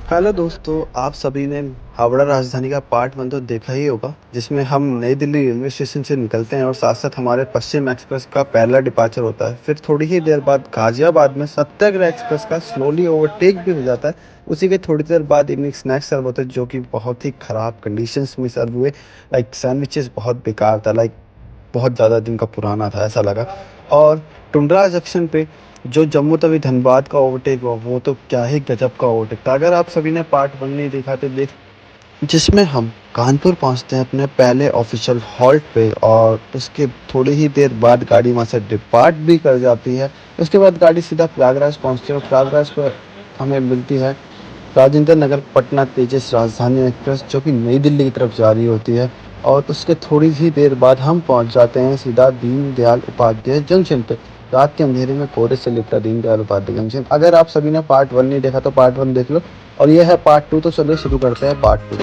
Hello दोस्तों, आप सभी ने हावड़ा राजधानी का पार्ट 1 तो देखा ही होगा, जिसमें हम नई दिल्ली रेलवे स्टेशन से निकलते हैं और साथ-साथ हमारे पश्चिम एक्सप्रेस का पहला डिपार्चर होता है। फिर थोड़ी ही देर बाद गाज़ियाबाद में सत्याग्रह एक्सप्रेस का स्लोली ओवरटेक भी हो जाता है। उसी के थोड़ी देर बाद इवनिंग स्नैक्स सर्व होते हैं, जो कि बहुत ही खराब कंडीशंस में सर्व हुए। लाइक सैंडविचेस बहुत बेकार था, लाइक बहुत ज़्यादा दिन का पुराना था ऐसा लगा। और टुंड्रा जंक्शन पे जो जम्मू तवी धनबाद का ओवरटेक हुआ, वो तो क्या ही गजब का ओवरटेक था। अगर आप सभी ने पार्ट 1 नहीं देखा तो देख, जिसमें हम कानपुर पहुंचते हैं अपने पहले ऑफिशियल हॉल्ट पे, और उसके थोड़ी ही देर बाद गाड़ी वहाँ से डिपार्ट भी कर जाती है। उसके बाद गाड़ी सीधा प्रयागराज पहुंचती है और प्रयागराज पर हमें मिलती है राजेंद्र नगर पटना तेजस राजधानी एक्सप्रेस, जो कि नई दिल्ली की तरफ जा रही होती है। और उसके थोड़ी ही देर बाद हम पहुंच जाते हैं सीधा दीनदयाल उपाध्याय जंक्शन पे। रात के अंधेरे में कोहरे से लिपटा दीनदयाल उपाध्याय जंक्शन। अगर आप सभी ने पार्ट 1 नहीं देखा तो पार्ट 1 देख लो, और यह है पार्ट 2। तो चलिए शुरू करते हैं पार्ट 2।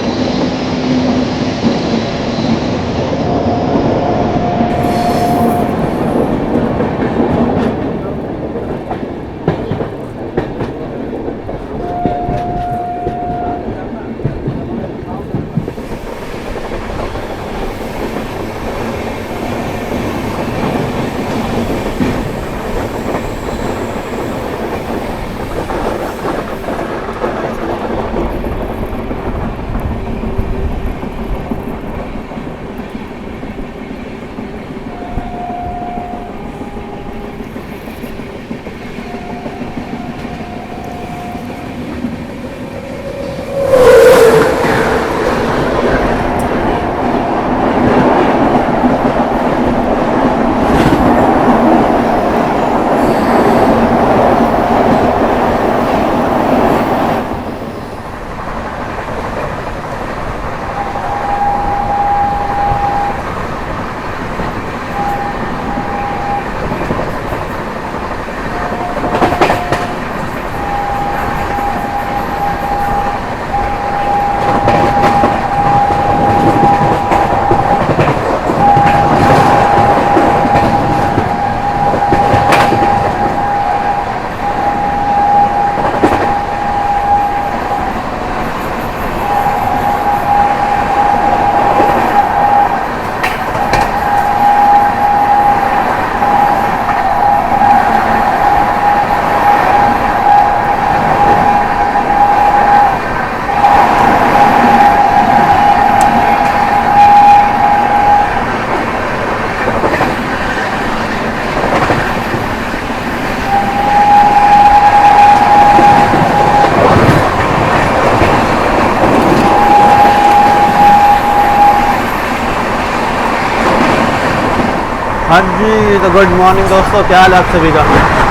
हाँ जी, तो गुड मॉर्निंग दोस्तों, क्या हाल है आप सभी का।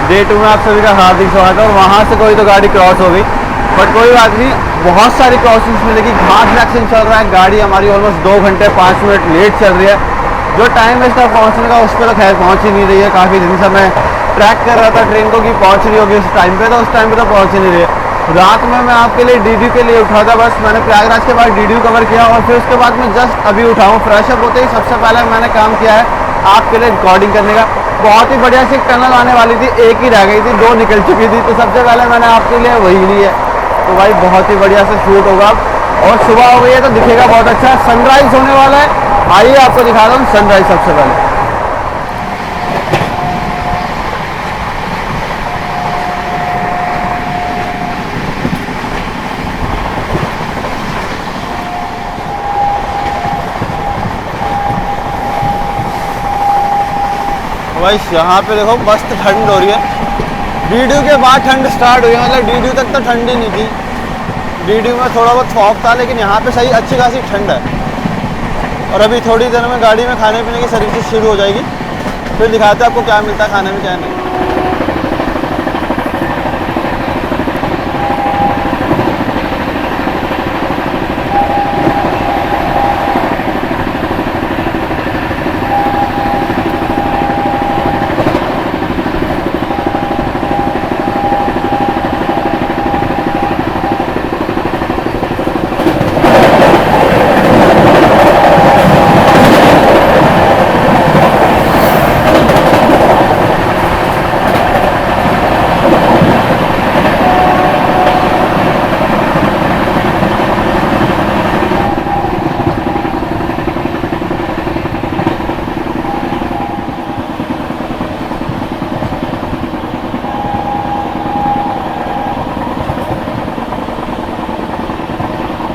डे 2 में आप सभी का हार्दिक स्वागत है। और वहाँ से कोई तो गाड़ी क्रॉस हो गई, बट कोई बात नहीं, बहुत सारी क्रॉसिंग्स मिलेगी। घाट वैक्सीन चल रहा है, गाड़ी हमारी ऑलमोस्ट 2 घंटे 5 मिनट लेट चल रही है। जो टाइम वेस्ट है पहुँचने का, उस पर तो खैर पहुँच ही नहीं रही है। काफ़ी दिन से मैं ट्रैक कर रहा था ट्रेन को कि पहुँच रही होगी उस टाइम पर, तो उस टाइम पर तो पहुँच ही नहीं रही है। रात में मैं आपके लिए डीडीयू के लिए उठा था, बस मैंने प्रयागराज के बाद डीडीयू कवर किया, और फिर उसके बाद मैं जस्ट अभी उठा हूँ। फ्रेश अप होते ही सबसे पहले मैंने काम किया है आपके लिए रिकॉर्डिंग करने का। बहुत ही बढ़िया सी टनल आने वाली थी, एक ही रह गई थी, 2 निकल चुकी थी, तो सबसे पहले मैंने आपके लिए वही ली है। तो भाई बहुत ही बढ़िया से शूट होगा, और सुबह हो गई है तो दिखेगा बहुत अच्छा। सनराइज होने वाला है, आइए आपको दिखा रहा हूँ सनराइज सबसे पहले। भाई यहाँ पे देखो मस्त ठंड हो रही है। डीडीयू के बाद ठंड स्टार्ट हुई है, मतलब डीडीयू तक तो ठंड ही नहीं थी। डीडीयू में थोड़ा बहुत फॉग था, लेकिन यहाँ पे सही अच्छी खासी ठंड है। और अभी थोड़ी देर में गाड़ी में खाने पीने की सर्विसेज शुरू हो जाएगी, फिर दिखाते हैं आपको क्या मिलता है खाने में क्या नहीं।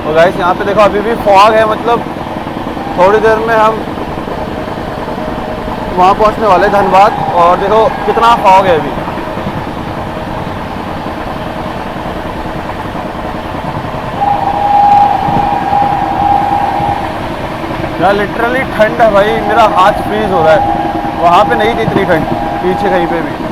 तो गाइस यहाँ पे देखो अभी भी फॉग है, मतलब थोड़ी देर में हम वहाँ पहुँचने वाले धनबाद, और देखो कितना फॉग है अभी। यार लिटरली ठंड है भाई, मेरा हाथ फ्रीज हो रहा है। वहाँ पे नहीं थी इतनी ठंड, पीछे कहीं पे भी।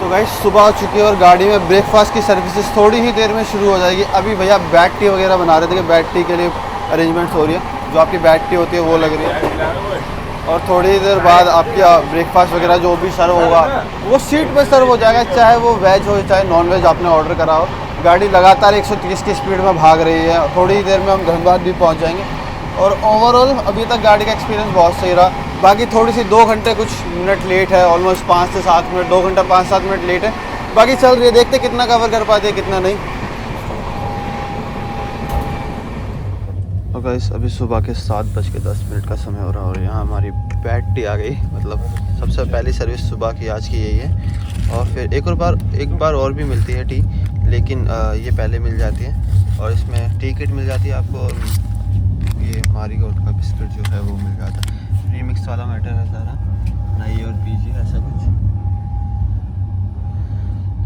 गाइस सुबह हो चुकी है और गाड़ी में ब्रेकफास्ट की सर्विसेज थोड़ी ही देर में शुरू हो जाएगी। अभी भैया बैड टी वगैरह बना रहे थे कि बैड टी के लिए अरेंजमेंट्स हो रही है, जो आपकी बैड टी होती है वो लग रही है। और थोड़ी देर बाद आपकी ब्रेकफास्ट वगैरह जो भी सर्व होगा वो सीट पे सर्व हो जाएगा, चाहे वो वेज हो चाहे नॉन वेज आपने ऑर्डर करा हो। गाड़ी लगातार 130 की स्पीड में भाग रही है। थोड़ी ही देर में हम धनबाद भी पहुँच जाएंगे। और ओवरऑल अभी तक गाड़ी का एक्सपीरियंस बहुत सही रहा। बाकी थोड़ी सी 2 घंटे कुछ मिनट लेट है, ऑलमोस्ट 5 से 7 मिनट, 2 घंटा 5-7 मिनट लेट है। बाकी चल रही है, देखते कितना कवर कर पाते हैं कितना नहीं। और गाइस अभी सुबह के 7:10 का समय हो रहा है और यहाँ हमारी बैड टी आ गई। मतलब सबसे पहली सर्विस सुबह की आज की यही है। और फिर एक बार और भी मिलती है टी, लेकिन ये पहले मिल जाती है। और इसमें टी किट मिल जाती है आपको, और ये मारीगोल्ड का बिस्किट जो है वो मिल जाता है। प्रीमिक्स वाला मैटर है सारा, नहीं और पीजिए ऐसा कुछ।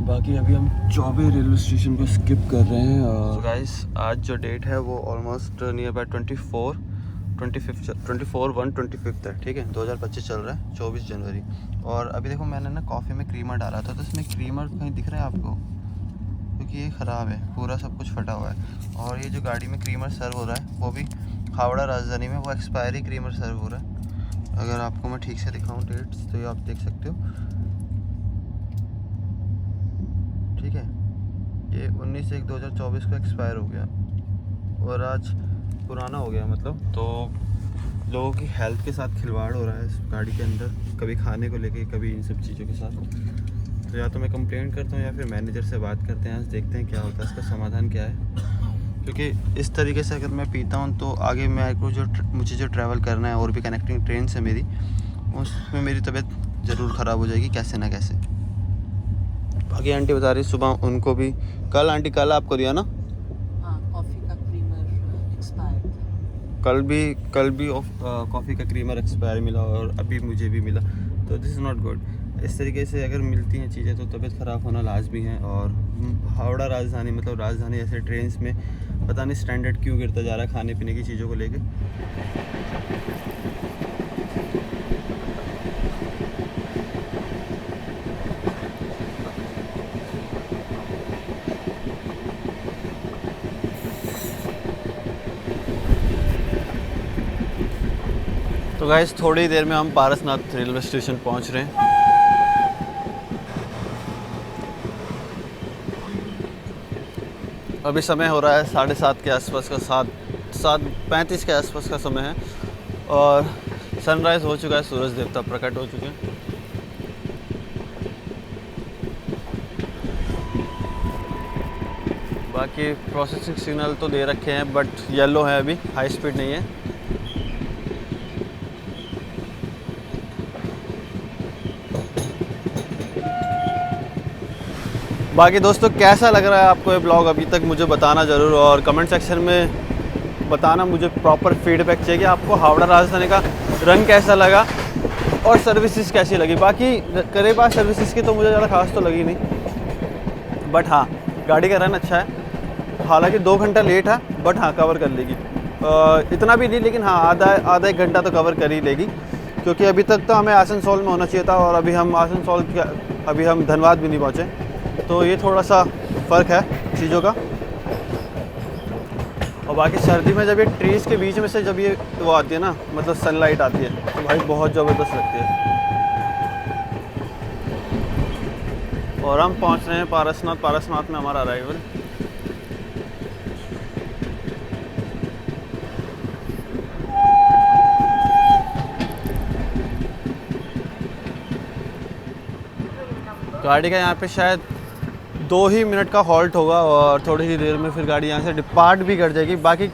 बाकी अभी हम चौबे रेलवे स्टेशन को स्किप कर रहे हैं। और गाइस आज जो डेट है वो ऑलमोस्ट नियर बाय 24/1/25 है, ठीक है। 2025 चल रहा है, 24 जनवरी। और अभी देखो मैंने ना कॉफ़ी में क्रीमर डाला था, तो इसमें क्रीमर कहीं दिख रहा है आपको? क्योंकि ये ख़राब है, पूरा सब कुछ फटा हुआ है। और ये जो गाड़ी में क्रीमर सर्व हो रहा है वो भी हावड़ा राजधानी में, वो एक्सपायरी क्रीमर सर्व हो रहा है। अगर आपको मैं ठीक से दिखाऊं डेट्स तो ये आप देख सकते हो, ठीक है। ये 19/1/2024 को एक्सपायर हो गया और आज पुराना हो गया, मतलब तो लोगों की हेल्थ के साथ खिलवाड़ हो रहा है इस गाड़ी के अंदर, कभी खाने को लेके कभी इन सब चीज़ों के साथ। तो या तो मैं कंप्लेंट करता हूँ या फिर मैनेजर से बात करते हैं, आज देखते हैं क्या होता है, इसका समाधान क्या है। क्योंकि इस तरीके से अगर मैं पीता हूँ तो आगे मेरे को मुझे जो ट्रैवल करना है और भी कनेक्टिंग ट्रेन से मेरी, उसमें मेरी तबीयत ज़रूर ख़राब हो जाएगी कैसे ना कैसे। बाकी आंटी बता रही सुबह उनको भी कल, आंटी कल आपको दिया ना? हाँ, कॉफ़ी का क्रीमर एक्सपायर। कल भी कॉफ़ी का क्रीमर एक्सपायर मिला और अभी मुझे भी मिला, तो दिस इज़ नॉट गुड। इस तरीके से अगर मिलती हैं चीज़ें तो तबीयत ख़राब होना लाजमी है। और हावड़ा राजधानी, मतलब राजधानी ऐसे ट्रेन्स में पता नहीं स्टैंडर्ड क्यों गिरता जा रहा है खाने पीने की चीज़ों को लेके। तो गाइस थोड़ी देर में हम पारसनाथ रेलवे स्टेशन पहुंच रहे हैं। अभी समय हो रहा है 7:30 के आसपास का, 7:35 के आसपास का समय है और सनराइज़ हो चुका है, सूरज देवता प्रकट हो चुके हैं। बाकी प्रोसेसिंग सिग्नल तो दे रखे हैं बट येलो है, अभी हाई स्पीड नहीं है। बाकी दोस्तों कैसा लग रहा है आपको ये ब्लॉग अभी तक, मुझे बताना ज़रूर, और कमेंट सेक्शन में बताना। मुझे प्रॉपर फीडबैक चाहिए कि आपको हावड़ा राजधानी का रंग कैसा लगा और सर्विसेज कैसी लगी। बाकी करीबा सर्विसेज की तो मुझे ज़्यादा खास तो लगी नहीं, बट हाँ गाड़ी का रन अच्छा है। हालांकि 2 घंटा लेट है बट हाँ कवर कर लेगी। इतना भी नहीं, लेकिन हाँ आधा 1 घंटा तो कवर कर ही लेगी, क्योंकि अभी तक तो हमें आसनसोल में होना चाहिए था और अभी हम धनबाद भी नहीं पहुँचे। तो ये थोड़ा सा फ़र्क है चीज़ों का। और बाकी सर्दी में जब ये ट्रीज़ के बीच में से जब ये वो आती है ना, मतलब सनलाइट आती है, तो भाई बहुत ज़बरदस्त लगती है। और हम पहुंच रहे हैं पारसनाथ में हमारा अराइवल। गाड़ी का यहाँ पे शायद 2 ही मिनट का हॉल्ट होगा और थोड़ी ही देर में फिर गाड़ी यहाँ से डिपार्ट भी कर जाएगी। बाकी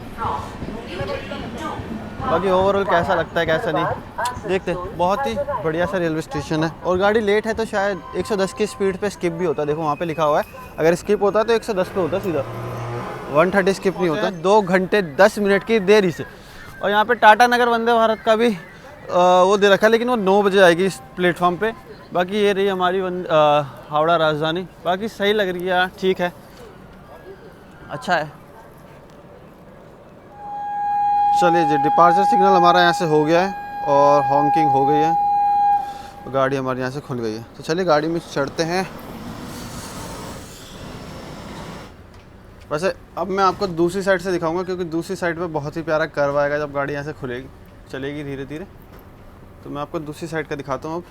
ओवरऑल कैसा लगता है कैसा नहीं देखते हैं। बहुत ही बढ़िया सा रेलवे स्टेशन है और गाड़ी लेट है तो शायद 110 की स्पीड पे स्किप भी होता है। देखो वहाँ पे लिखा हुआ है, अगर स्किप होता है तो 110 पे होता सीधा, 130 स्किप नहीं होता। 2 घंटे 10 मिनट की देरी से। और यहाँ पे टाटा नगर वंदे भारत का भी वो दे रखा है, लेकिन वो 9 बजे आएगी इस प्लेटफॉर्म पे। बाकी ये रही हमारी हावड़ा राजधानी। बाकी सही लग रही है यार, ठीक है, अच्छा है। चलिए जी, डिपार्चर सिग्नल हमारा यहाँ से हो गया है और हॉन्किंग हो गई है, तो गाड़ी हमारे यहाँ से खुल गई है। तो चलिए गाड़ी में चढ़ते हैं। वैसे अब मैं आपको दूसरी साइड से दिखाऊंगा, क्योंकि दूसरी साइड पे बहुत ही प्यारा कर्व आएगा जब गाड़ी यहाँ से खुलेगी, चलेगी धीरे धीरे। तो मैं आपको दूसरी साइड का दिखाता हूँ अब।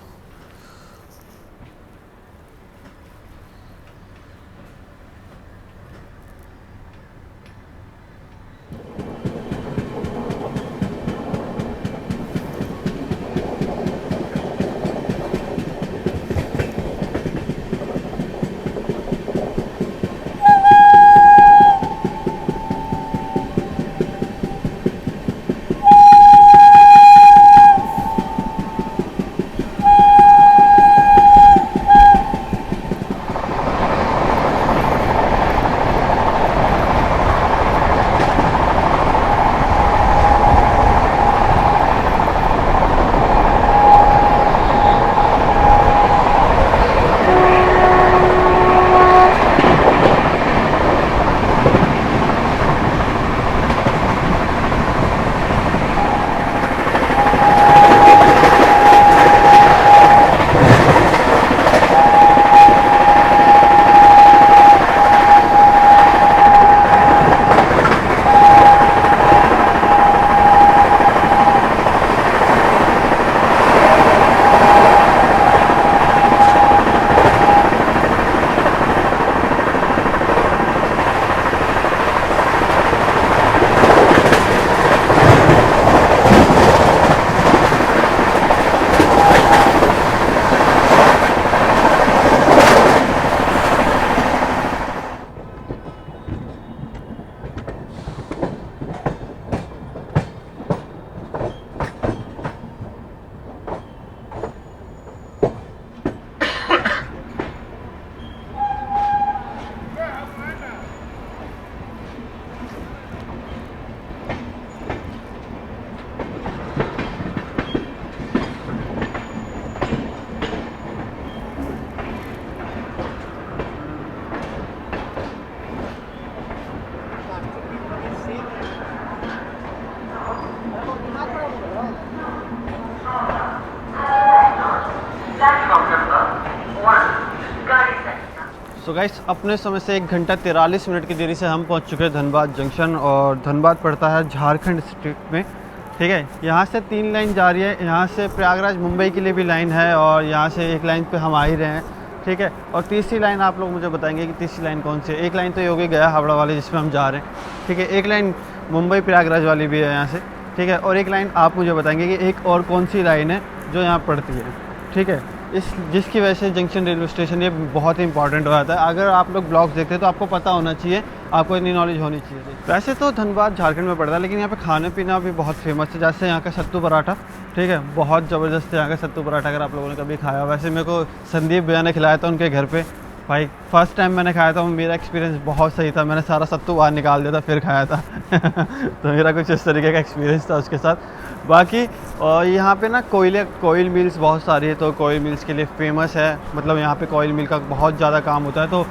सो गाइस, अपने समय से 1 घंटा 43 मिनट की देरी से हम पहुंच चुके हैं धनबाद जंक्शन। और धनबाद पड़ता है झारखंड स्टेट में, ठीक है। यहाँ से 3 लाइन जा रही है, यहाँ से प्रयागराज मुंबई के लिए भी लाइन है और यहाँ से एक लाइन पे हम आ ही रहे हैं, ठीक है। और तीसरी लाइन आप लोग मुझे बताएंगे कि तीसरी लाइन कौन सी है। एक लाइन तो ये हो गया हावड़ा वाली जिसमें हम जा रहे हैं, ठीक है। एक लाइन मुंबई प्रयागराज वाली भी है यहाँ से, ठीक है। और एक लाइन आप मुझे बताएंगे कि एक और कौन सी लाइन है जो यहाँ पड़ती है, ठीक है। जिसकी वजह से जंक्शन रेलवे स्टेशन ये बहुत ही इंपॉर्टेंट हो जाता है। अगर आप लोग ब्लॉग्स देखते हैं तो आपको पता होना चाहिए, आपको इतनी नॉलेज होनी चाहिए। वैसे तो धनबाद झारखंड में पड़ता है, लेकिन यहाँ पे खाने पीना भी बहुत फेमस है। जैसे यहाँ का सत्तू पराठा, ठीक है, बहुत ज़बरदस्त है यहाँ का सत्तू पराठा, अगर आप लोगों ने कभी खाया। वैसे मेरे को संदीप भैया ने खिलाया था उनके घर पे, भाई फर्स्ट टाइम मैंने खाया था, मेरा एक्सपीरियंस बहुत सही था। मैंने सारा सत्तू बाहर निकाल दिया था फिर खाया था तो मेरा कुछ इस तरीके का एक्सपीरियंस था उसके साथ। बाकी यहाँ पे ना कोयल मिल्स बहुत सारी है, तो कोयल मिल्स के लिए फेमस है। मतलब यहाँ पे कोयल मिल का बहुत ज़्यादा काम होता है, तो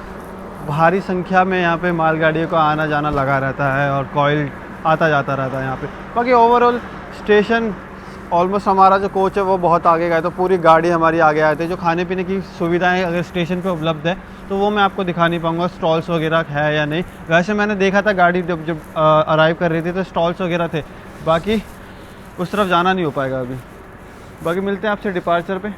भारी संख्या में यहाँ पे मालगाड़ियों का आना जाना लगा रहता है और कोयल आता जाता रहता है यहाँ पे। बाकी ओवरऑल स्टेशन ऑलमोस्ट हमारा जो कोच है वो बहुत आगे गया, तो पूरी गाड़ी हमारी आगे आए थे। जो खाने पीने की सुविधाएं अगर स्टेशन पे उपलब्ध है तो वो मैं आपको दिखा नहीं पाऊँगा, स्टॉल्स वगैरह है या नहीं। वैसे मैंने देखा था गाड़ी जब अराइव कर रही थी तो स्टॉल्स वगैरह थे, बाकी उस तरफ जाना नहीं हो पाएगा अभी। बाकी मिलते हैं आपसे डिपार्चर पे।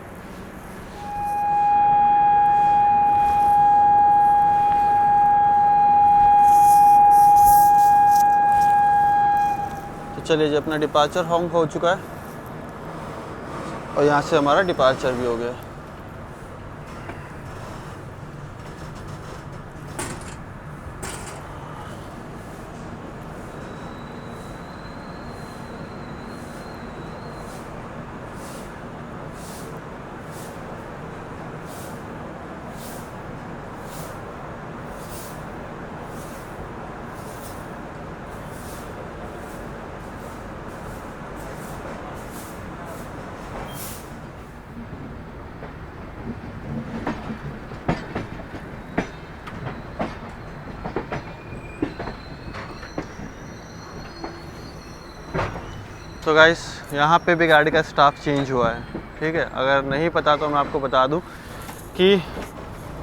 तो चलिए जी, अपना डिपार्चर होम हो चुका है और यहाँ से हमारा डिपार्चर भी हो गया। तो गाइस यहाँ पे भी गाड़ी का स्टाफ चेंज हुआ है, ठीक है। अगर नहीं पता तो मैं आपको बता दूँ कि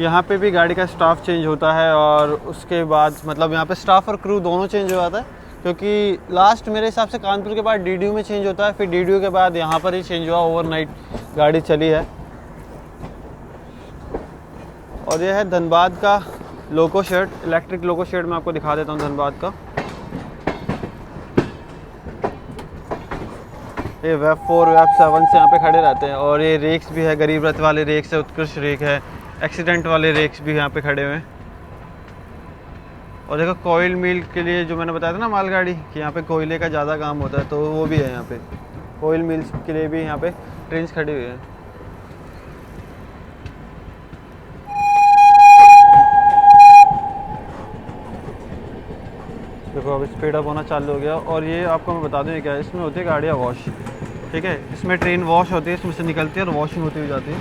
यहाँ पे भी गाड़ी का स्टाफ चेंज होता है और उसके बाद मतलब यहाँ पे स्टाफ और क्रू दोनों चेंज हो जाता है, क्योंकि लास्ट मेरे हिसाब से कानपुर के बाद डीडीयू में चेंज होता है, फिर डीडीयू के बाद यहाँ पर ही चेंज हुआ, ओवरनाइट गाड़ी चली है। और ये है धनबाद का loco shed, electric loco shed मैं आपको दिखा देता हूँ धनबाद का। ये वेब 4 वेब 7 से यहाँ पे खड़े रहते हैं। और ये रेक्स भी है, गरीब रथ वाले रेक्स है, उत्कृष्ट रेक है, एक्सीडेंट वाले रेक्स भी यहाँ पे खड़े हुए हैं। और देखो कोयल मिल के लिए जो मैंने बताया था ना मालगाड़ी कि यहाँ पे कोयले का ज़्यादा काम होता है, तो वो भी है यहाँ पे। कोयल मिल्स के लिए भी यहाँ पे ट्रेन्स खड़ी हुई हैं। देखो अब स्पीड अप होना चालू हो गया। और ये आपको मैं बता दूँ ये क्या है, इसमें होती है गाड़ियाँ वॉश, ठीक है। इसमें ट्रेन वॉश होती है, इसमें से निकलती है और वॉशिंग होती हुई जाती है।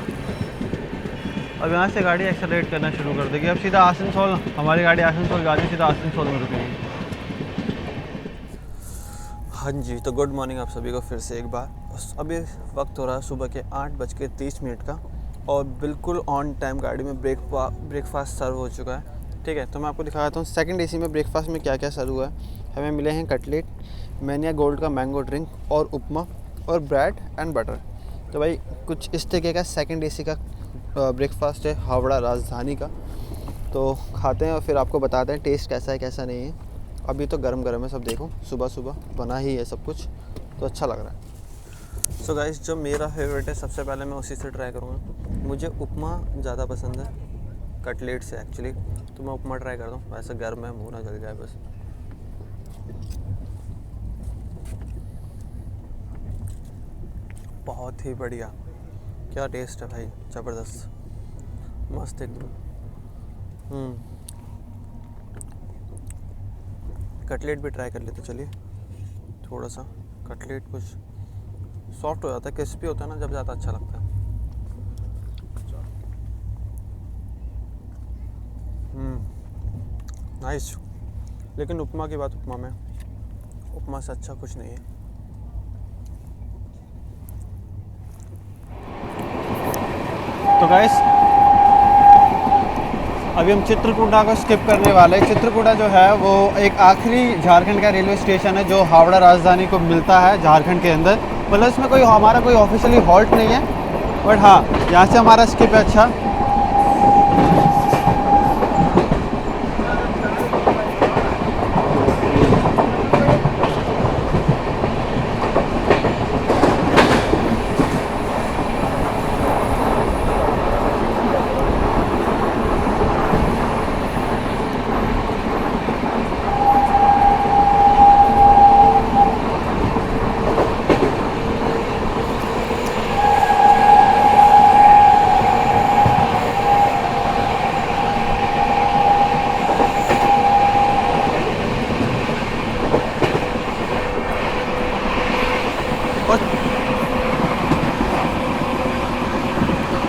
अब यहाँ से गाड़ी एक्सेलरेट करना शुरू कर देगी। अब सीधा आसनसोल, हमारी गाड़ी आसनसोल जाती है, सीधा आसनसोल में रुकेगी। हाँ जी, तो गुड मॉर्निंग आप सभी को फिर से एक बार। अभी वक्त हो रहा है सुबह के 8:30 का और बिल्कुल ऑन टाइम गाड़ी में ब्रेकफास्ट सर्व हो चुका है, ठीक है। तो मैं आपको दिखाता हूँ सेकंड एसी में ब्रेकफास्ट में क्या क्या सर्व हुआ है। हमें मिले हैं कटलेट, मैनिया गोल्ड का मैंगो ड्रिंक और उपमा और ब्रेड एंड बटर। तो भाई कुछ इस तरीके का सेकंड एसी का ब्रेकफास्ट है हावड़ा राजधानी का। तो खाते हैं और फिर आपको बताते हैं टेस्ट कैसा है कैसा नहीं है। अभी तो गरम गरम है सब, देखो सुबह सुबह बना ही है सब कुछ, तो अच्छा लग रहा है। सो गाइस, जो मेरा फेवरेट है सबसे पहले मैं उसी से ट्राई करूँगा। मुझे उपमा ज़्यादा पसंद है कटलेट से एक्चुअली, तो मैं उपमा ट्राई करता हूँ। वैसे गर्म है, मुँह ना जल जाए बस। बहुत ही बढ़िया, क्या टेस्ट है भाई, ज़बरदस्त, मस्त एकदम। कटलेट भी ट्राई कर लेते चलिए। थोड़ा सा कटलेट कुछ सॉफ्ट हो जाता है, क्रिस्पी होता है ना जब, ज़्यादा अच्छा लगता है। नाइस। लेकिन उपमा की बात, उपमा में उपमा से अच्छा कुछ नहीं है। तो गाइस अभी हम चित्रकूटा को स्किप करने वाले हैं। चित्रकूटा जो है वो एक आखिरी झारखंड का रेलवे स्टेशन है जो हावड़ा राजधानी को मिलता है झारखंड के अंदर। मतलब इसमें कोई हमारा कोई ऑफिशियली हॉल्ट नहीं है, बट हाँ यहाँ से हमारा स्किप है। अच्छा,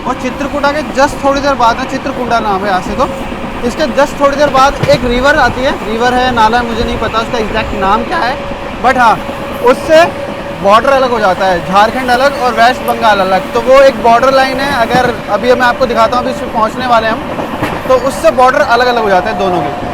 और चित्रकूटा के जस्ट थोड़ी देर बाद है, चित्रकूटा नाम है यहाँ से, तो इसके जस्ट थोड़ी देर बाद एक रिवर आती है, रिवर है नाला है मुझे नहीं पता उसका एग्जैक्ट नाम क्या है, बट हाँ उससे बॉर्डर अलग हो जाता है, झारखंड अलग और वेस्ट बंगाल अलग। तो वो एक बॉर्डर लाइन है, अगर अभी मैं आपको दिखाता हूँ, अभी इसमें पहुँचने वाले हम, तो उससे बॉर्डर अलग अलग हो जाते हैं दोनों के।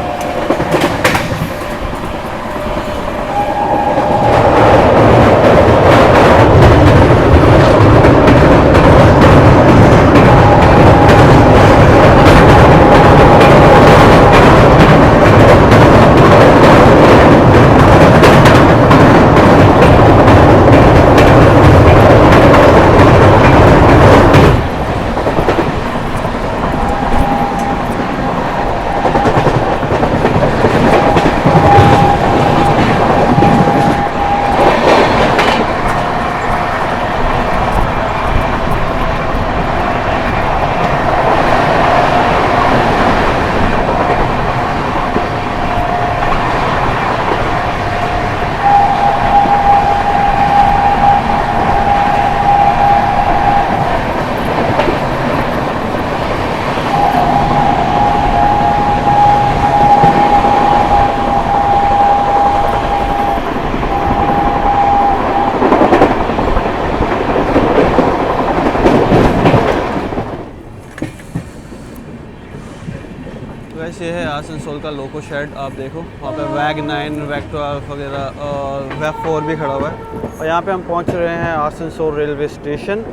पीछे है आसनसोल का लोको शेड, आप देखो वहाँ पे वैग 9, वैग 12 वगैरह और वैग 4 भी खड़ा हुआ है। और यहाँ पे हम पहुँच रहे हैं आसनसोल रेलवे स्टेशन।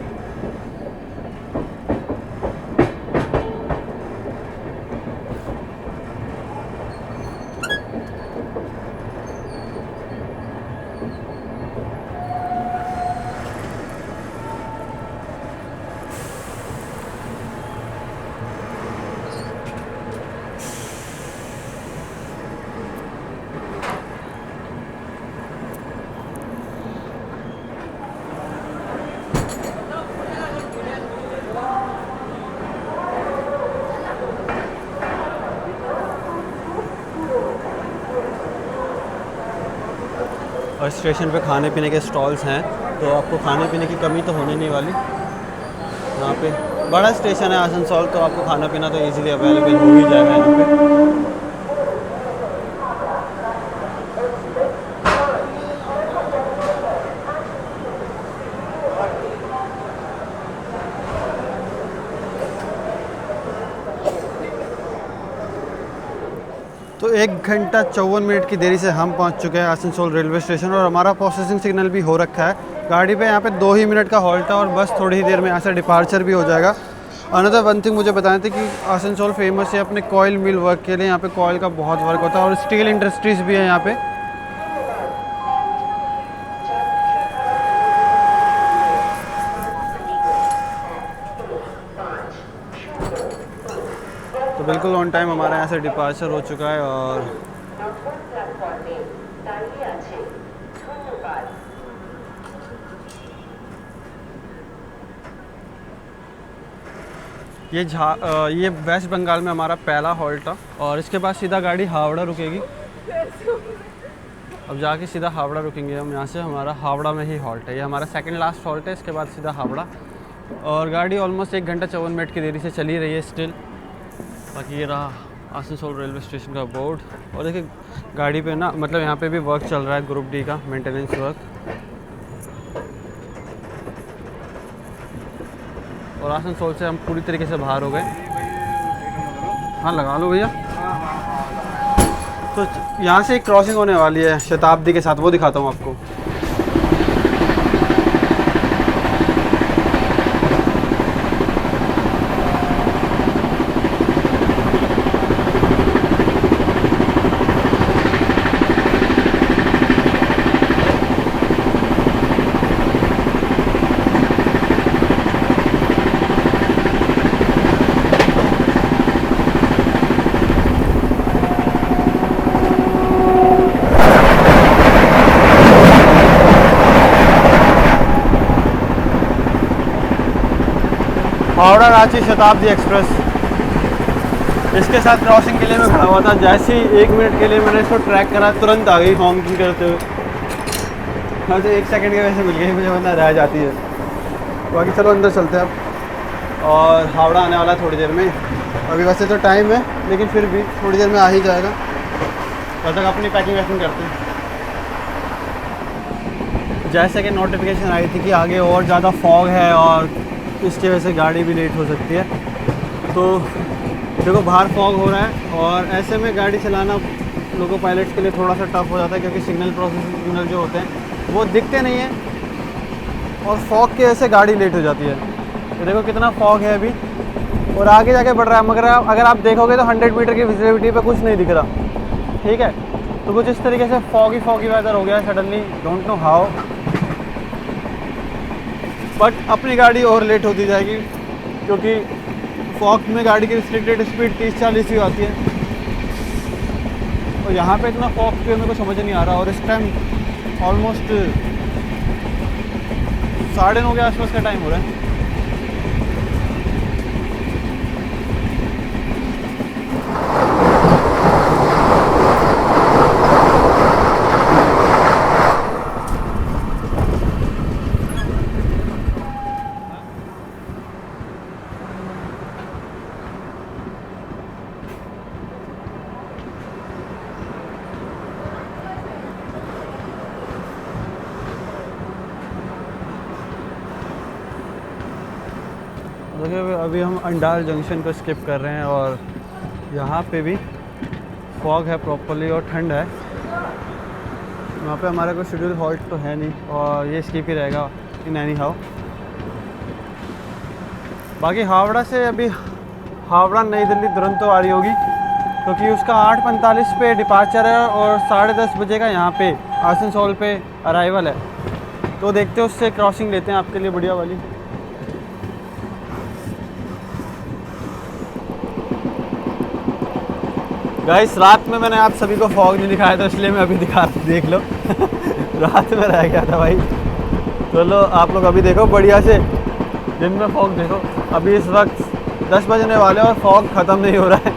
और स्टेशन पे खाने पीने के स्टॉल्स हैं, तो आपको खाने पीने की कमी तो होने नहीं वाली। यहाँ पे बड़ा स्टेशन है आसनसोल, तो आपको खाना पीना तो इजीली अवेलेबल हो ही जाएगा यहाँ पे। तो 1 घंटा 54 मिनट की देरी से हम पहुंच चुके हैं आसनसोल रेलवे स्टेशन और हमारा प्रोसेसिंग सिग्नल भी हो रखा है। गाड़ी पे यहाँ पे 2 ही मिनट का हॉल्ट है और बस थोड़ी ही देर में यहाँ से डिपार्चर भी हो जाएगा। अनदर वन थिंग मुझे बताना था कि आसनसोल फेमस है अपने कॉयल मिल वर्क के लिए। यहाँ पे कॉयल का बहुत वर्क होता है और स्टील इंडस्ट्रीज़ भी है यहाँ पे। तो बिल्कुल ऑन टाइम हमारा यहाँ से डिपार्चर हो चुका है और ये वेस्ट बंगाल में हमारा पहला हॉल्ट था और इसके बाद सीधा गाड़ी हावड़ा रुकेगी। अब जाके सीधा हावड़ा रुकेंगे हम यहाँ से। हमारा हावड़ा में ही हॉल्ट है, ये हमारा सेकंड लास्ट हॉल्ट है। इसके बाद सीधा हावड़ा और गाड़ी ऑलमोस्ट 1 घंटा 54 मिनट की देरी से चली रही है स्टिल। बाकी ये रहा आसनसोल रेलवे स्टेशन का बोर्ड। और देखिए गाड़ी पे ना मतलब यहाँ पे भी वर्क चल रहा है, ग्रुप डी का मेंटेनेंस वर्क। और आसनसोल से हम पूरी तरीके से बाहर हो गए। हाँ लगा लो भैया। तो यहाँ से एक क्रॉसिंग होने वाली है शताब्दी के साथ, वो दिखाता हूँ आपको। हावड़ा रांची शताब्दी एक्सप्रेस, इसके साथ क्रॉसिंग के लिए मैं खड़ा हुआ था। जैसे ही 1 मिनट के लिए मैंने इसको ट्रैक करा, तुरंत आ गई हॉर्न करते हुए। हाँ तो 1 सेकंड के वजह से मिल गई मुझे, वरना रह जाती है। बाकी चलो अंदर चलते हैं अब। और हावड़ा आने वाला है थोड़ी देर में। अभी वैसे तो टाइम है लेकिन फिर भी थोड़ी देर में आ ही जाएगा। तब तक अपनी पैकिंग वैकिंग करते हैं। जैसे कि नोटिफिकेशन आई थी कि आगे और ज़्यादा फॉग है और इसकी वजह से गाड़ी भी लेट हो सकती है। तो देखो बाहर फॉग हो रहा है और ऐसे में गाड़ी चलाना लोगों पायलट्स के लिए थोड़ा सा टफ हो जाता है, क्योंकि सिग्नल प्रोसेसिंग सिग्नल जो होते हैं वो दिखते नहीं हैं और फॉग की वजह से गाड़ी लेट हो जाती है। तो देखो कितना फॉग है अभी और आगे जाके बढ़ रहा है, मगर अगर आप देखोगे तो 100 मीटर की विजिबिलिटी पे कुछ नहीं दिख रहा। ठीक है, तो कुछ इस तरीके से फॉगी वेदर हो गया है suddenly, don't know how. But अपनी गाड़ी और लेट होती जाएगी क्योंकि फॉग में गाड़ी की रिस्ट्रिक्टेड स्पीड 30-40 ही आती है और यहाँ पे इतना फॉग पे मेरे को समझ नहीं आ रहा। और इस टाइम ऑलमोस्ट 9:30 के आसपास का टाइम हो रहा है। देखिए अभी हम अंडाल जंक्शन को स्किप कर रहे हैं और यहाँ पे भी फॉग है प्रॉपरली और ठंड है। वहाँ पे हमारा कोई शेड्यूल हॉल्ट तो है नहीं और ये स्किप ही रहेगा इन एनी हाउ। बाकी हावड़ा से अभी हावड़ा नई दिल्ली दुरंतो आ रही होगी क्योंकि उसका 8:45 पे डिपार्चर है और 10:30 बजे का यहाँ पे आसनसोल पे अराइवल है। तो देखते हैं उससे क्रॉसिंग लेते हैं आपके लिए बढ़िया वाली। गाइस रात में मैंने आप सभी को फॉग नहीं दिखाया था इसलिए मैं अभी देख लो रात में रह गया था भाई। चलो आप लोग अभी देखो बढ़िया से, दिन में फॉग देखो। अभी इस वक्त 10 बजने वाले और फॉग ख़त्म नहीं हो रहा है।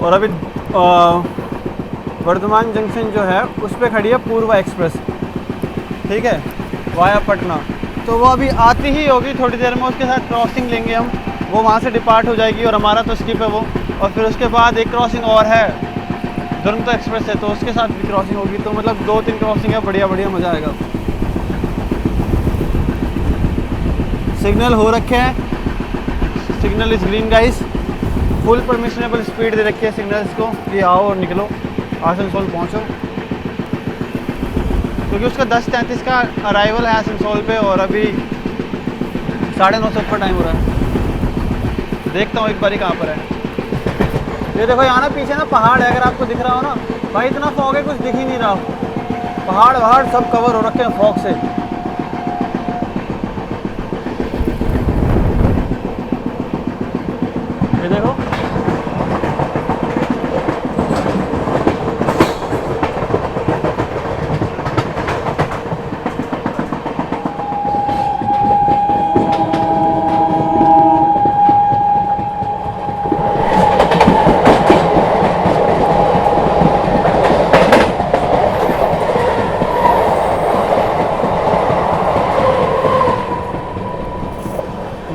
और अभी वर्धमान जंक्शन जो है उस पर खड़ी है पूर्वा एक्सप्रेस, ठीक है, वाया पटना। तो वो अभी आती ही होगी थोड़ी देर में, उसके साथ क्रॉसिंग लेंगे हम, वो वहाँ से डिपार्ट हो जाएगी और हमारा तो स्किप है वो। और फिर उसके बाद एक क्रॉसिंग और है दुरंतो एक्सप्रेस है, तो उसके साथ भी क्रॉसिंग होगी। तो मतलब 2-3 क्रॉसिंग है, बढ़िया बढ़िया मज़ा आएगा। सिग्नल हो रखे हैं, signal is green guys. Full permissible speed दे रखी है सिग्नल्स को कि आओ और निकलो, आसनसोल पहुँचो, क्योंकि उसका 10:33 का अराइवल है आसनसोल पे और अभी 9:30 से ऊपर टाइम हो रहा है। देखता हूँ एक बारी कहाँ पर है। ये देखो यहाँ ना पीछे ना पहाड़ है, अगर आपको दिख रहा हो ना भाई, इतना फॉग है कुछ दिख ही नहीं रहा। पहाड़ वहाड़ सब कवर हो रखे हैं फॉग से। ये देखो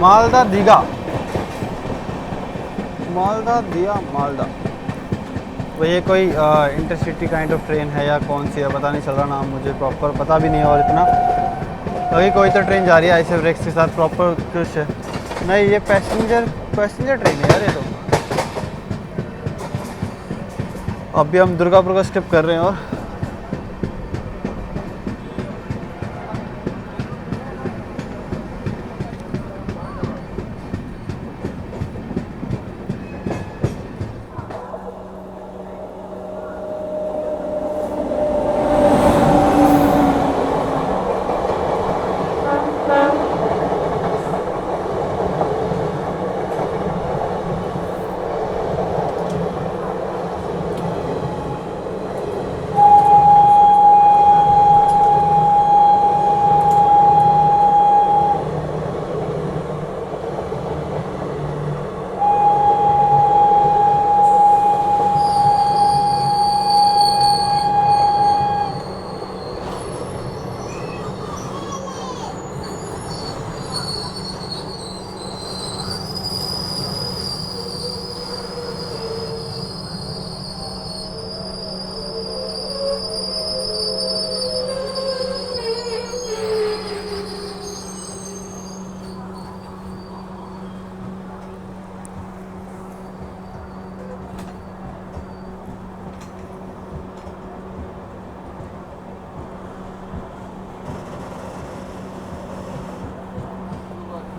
मालदा दीघा, मालदा दिया मालदा। वो ये कोई इंटरसिटी काइंड ऑफ ट्रेन है या कौन सी है पता नहीं चल रहा नाम, मुझे प्रॉपर पता भी नहीं है। और इतना अभी कोई तो ट्रेन जा रही है ऐसे ब्रेक्स के साथ प्रॉपर कुछ है नहीं, ये पैसेंजर ट्रेन है यार ये तो। अभी हम दुर्गापुर का स्किप कर रहे हैं और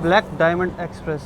black diamond express.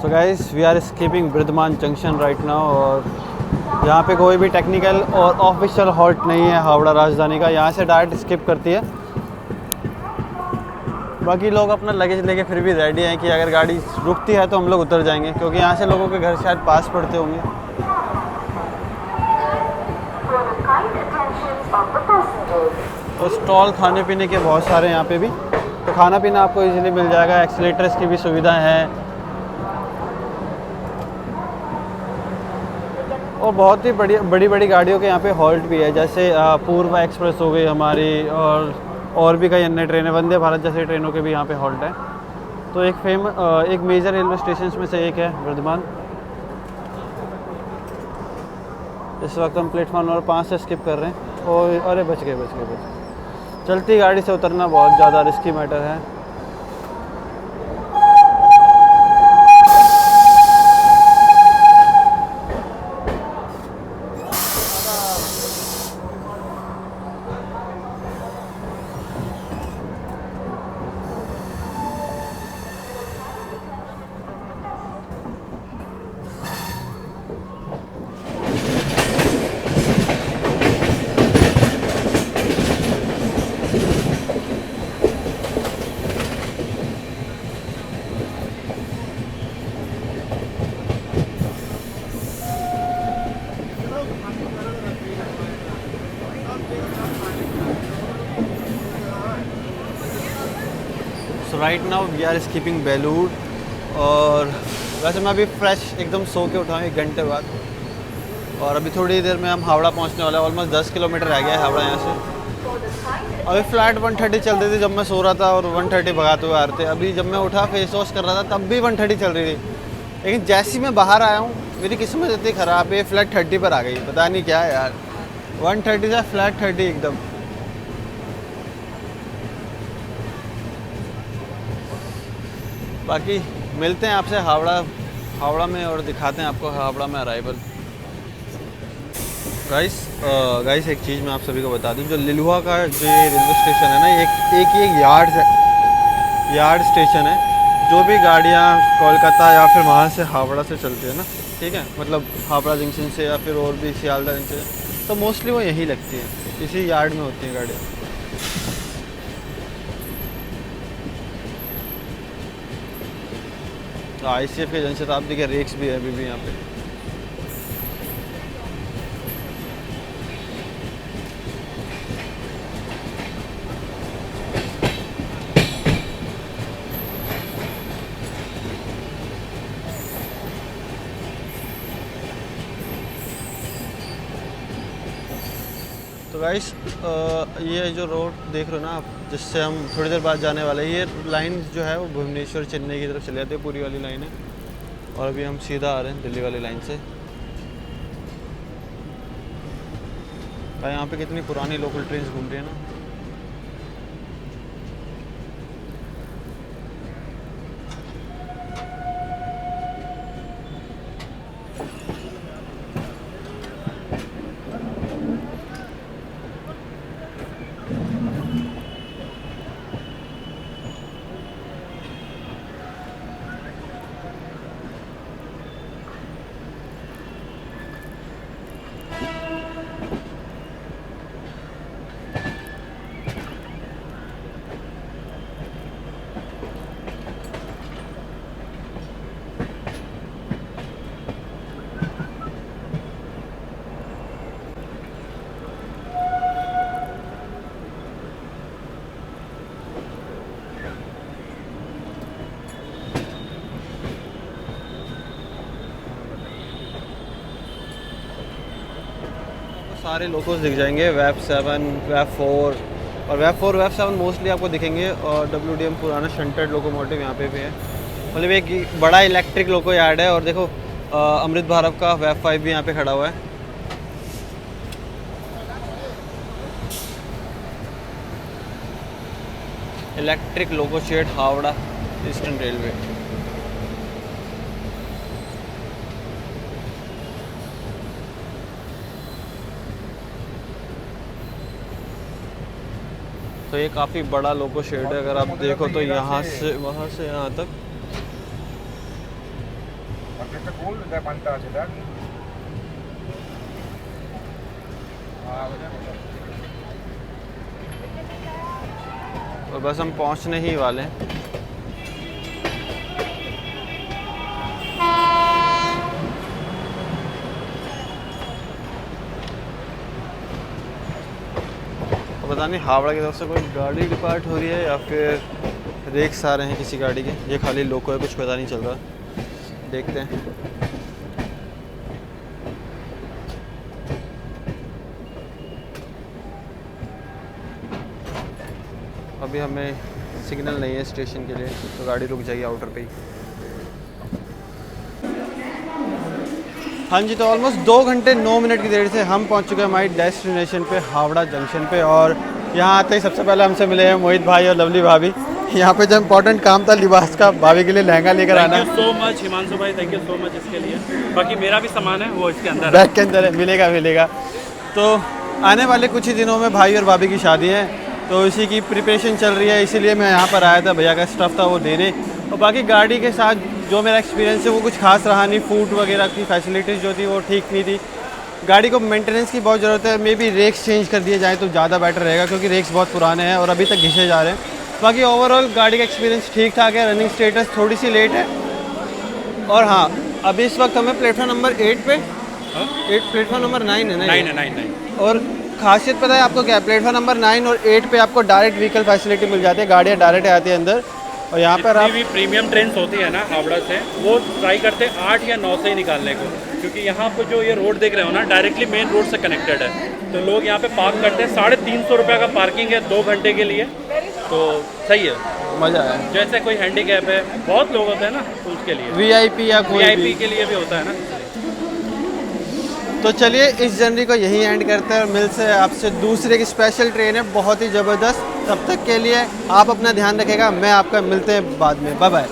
So guys we are skipping Bardhaman junction right now, और यहाँ पे कोई भी टेक्निकल और ऑफिशियल हॉल्ट नहीं है हावड़ा राजधानी का, यहाँ से डायरेक्ट स्किप करती है। बाकी लोग अपना लगेज लेके फिर भी रेडी हैं कि अगर गाड़ी रुकती है तो हम लोग उतर जाएंगे, क्योंकि यहाँ से लोगों के घर शायद पास पड़ते होंगे। तो स्टॉल खाने पीने के बहुत सारे यहाँ पे भी, तो खाना पीना आपको इजीली मिल जाएगा। एक्सीलेटर्स की भी सुविधा है, और बहुत ही बड़ी बड़ी गाड़ियों के यहाँ पे हॉल्ट भी है, जैसे पूर्वा एक्सप्रेस हो गई हमारी, और भी कई अन्य ट्रेनें, वंदे भारत जैसे ट्रेनों के भी यहाँ पे हॉल्ट है। तो एक मेजर रेलवे स्टेशन में से एक है वर्धमान। इस वक्त हम प्लेटफॉर्म नंबर 5 से स्किप कर रहे हैं, और अरे बच गए। चलती गाड़ी से उतरना बहुत ज़्यादा रिस्की मैटर है। So right now we are skipping Belur, और वैसे मैं अभी फ्रेश एकदम सो के उठा हूँ 1 घंटे बाद, और अभी थोड़ी देर में हम हावड़ा पहुँचने वाले हैं। ऑलमोस्ट 10 किलोमीटर रह गया है हावड़ा यहाँ से। अभी फ्लैट 130 चल रही थी जब मैं सो रहा था, और 130 भगाते हुए आ रहे थे। अभी जब मैं उठा फेस वॉश कर रहा था तब भी 130 चल रही थी, लेकिन जैसी मैं बाहर आया हूँ मेरी किस्मत इतनी ख़राब है, फ्लैट 30 पर आ गई। पता नहीं क्या है यार, 130 से फ्लैट 30 एकदम। बाकी मिलते हैं आपसे हावड़ा में, और दिखाते हैं आपको हावड़ा में अराइवल। गाइस एक चीज़ मैं आप सभी को बता दूं, जो लिलुआ का जो रेलवे स्टेशन है ना, एक यार्ड स्टेशन है। जो भी गाड़ियाँ कोलकाता या फिर वहाँ से हावड़ा से चलती है ना, ठीक है, मतलब हावड़ा जंक्शन से या फिर और भी सियालदा जंक्शन से, तो मोस्टली वो यहीं लगती है, इसी यार्ड में होती हैं गाड़ियाँ। तो ICF के जनशताब्दी के रेक्स भी है अभी भी यहाँ पे। तो गाइस ये जो रोड देख रहे हो ना आप, जिससे हम थोड़ी देर बाद जाने वाले हैं, ये लाइन जो है वो भुवनेश्वर चेन्नई की तरफ चले जाती है, पूरी वाली लाइन है। और अभी हम सीधा आ रहे हैं दिल्ली वाली लाइन से। यहाँ पे कितनी पुरानी लोकल ट्रेन घूम रही है ना। सारे लोकोस दिख जाएंगे, वेब 7, वेब 4 और वेब 7 मोस्टली आपको दिखेंगे। और WDM पुराना शंटेड लोकोमोटिव यहाँ पे भी है, मतलब एक बड़ा इलेक्ट्रिक लोको यार्ड है। और देखो अमृत भारत का वेब 5 भी यहाँ पे खड़ा हुआ है। Electric loco shed Howrah eastern railway. तो ये काफ़ी बड़ा लोको शेड है, अगर आप देखो तो यहाँ से वहाँ से यहाँ तक It's cool, the fantastic. और बस हम पहुंचने ही वाले हैं। और पता नहीं हावड़ा की तरफ से कोई गाड़ी डिपार्ट हो रही है या फिर रेक्स आ रहे हैं किसी गाड़ी के। ये खाली लोको है, कुछ पता नहीं चल रहा, देखते हैं। अभी हमें सिग्नल नहीं है स्टेशन के लिए, तो गाड़ी रुक जाएगी आउटर पे ही। हाँ जी, तो ऑलमोस्ट 2 घंटे 9 मिनट की देर से हम पहुंच चुके हैं हमारी डेस्टिनेशन पे, हावड़ा जंक्शन पे। और यहाँ आते ही सबसे पहले हमसे मिले हैं मोहित भाई और लवली भाभी। यहाँ पे जो इम्पोर्टेंट काम था लिबास का, भाभी के लिए लहंगा लेकर आना है। Thank you so much Himanshu भाई, थैंक यू सो मच इसके लिए। बाकी मेरा भी सामान है वो इसके अंदर है, बैग के अंदर है, मिलेगा। तो आने वाले कुछ ही दिनों में भाई और भाभी की शादी है, तो इसी की प्रिपरेशन चल रही है, इसीलिए मैं यहाँ पर आया था। भैया का स्टफ़ था वो देने। और बाकी गाड़ी के साथ जो मेरा एक्सपीरियंस है वो कुछ खास रहा नहीं। फूड वगैरह की फैसिलिटीज़ जो थी वो ठीक नहीं थी। गाड़ी को मेंटेनेंस की बहुत ज़रूरत है। मे बी रेक्स चेंज कर दिए जाए तो ज़्यादा बेटर रहेगा, क्योंकि रेक्स बहुत पुराने हैं और अभी तक घिसे जा रहे हैं। बाकी ओवरऑल गाड़ी का एक्सपीरियंस ठीक ठाक है। रनिंग स्टेटस थोड़ी सी लेट है। और हाँ, अभी इस वक्त हमें प्लेटफॉर्म नंबर 8 पे, प्लेटफॉर्म नंबर 9 है ना? 9 और खासियत पता है आपको क्या है? प्लेटफॉर्म नंबर 9 और 8 पे आपको डायरेक्ट व्हीकल फैसिलिटी मिल जाती है, गाड़ियाँ डायरेक्ट आती है अंदर। और यहाँ पर आप भी प्रीमियम ट्रेन होती है ना हावड़ा से, वो ट्राई करते हैं 8 या 9 से ही निकालने को, क्योंकि यहाँ पर जो ये रोड देख रहे हो ना, डायरेक्टली मेन रोड से कनेक्टेड है। तो लोग यहाँ पे पार्क करते हैं। 350 रुपये का पार्किंग है 2 घंटे के लिए, तो सही है, मज़ा है। जैसे कोई हैंडीकैप है, बहुत लोग होते हैं ना, तो उसके लिए VIP या कोई VIP भी। के लिए भी होता है ना। तो चलिए इस जर्नी को यहीं एंड करते हैं और मिलते हैं आपसे दूसरे की स्पेशल ट्रेन है, बहुत ही ज़बरदस्त। तब तक के लिए आप अपना ध्यान रखिएगा। मैं आपका मिलते हैं बाद में। Bye bye.